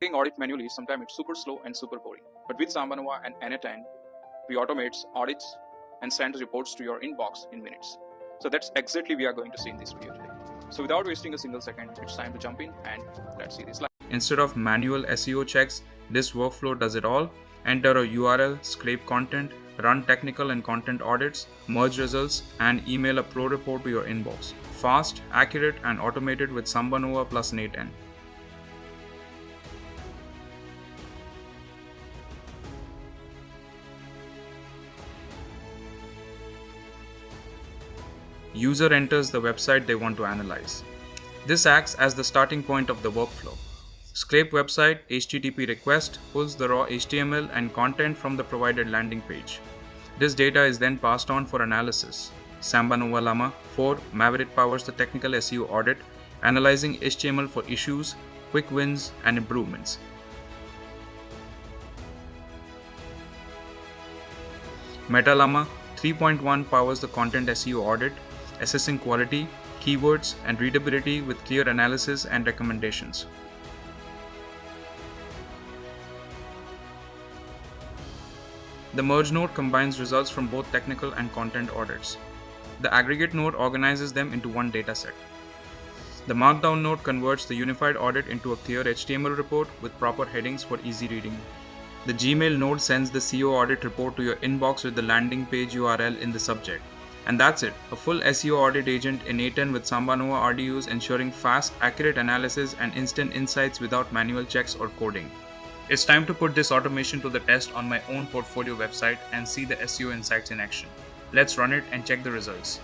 Doing audit manually, sometimes it's super slow and super boring. But with SambaNova and N10, we automate audits and send reports to your inbox in minutes. So that's exactly we are going to see in this video today. So without wasting a single second, it's time to jump in and let's see this live. Instead of manual SEO checks, this workflow does it all. Enter a URL, scrape content, run technical and content audits, merge results, and email a pro report to your inbox. Fast, accurate, and automated with SambaNova plus N10. User enters the website they want to analyze. This acts as the starting point of the workflow. Scrape website HTTP request pulls the raw HTML and content from the provided landing page. This data is then passed on for analysis. SambaNova Llama 4 Maverick powers the technical SEO audit, analyzing HTML for issues, quick wins, and improvements. Meta Llama 3.1 powers the content SEO audit, assessing quality, keywords, and readability with clear analysis and recommendations. The merge node combines results from both technical and content audits. The aggregate node organizes them into one dataset. The markdown node converts the unified audit into a clear HTML report with proper headings for easy reading. The Gmail node sends the SEO audit report to your inbox with the landing page URL in the subject. And that's it, a full SEO audit agent in N10 with SambaNova RDUs, ensuring fast, accurate analysis and instant insights without manual checks or coding. It's time to put this automation to the test on my own portfolio website and see the SEO insights in action. Let's run it and check the results.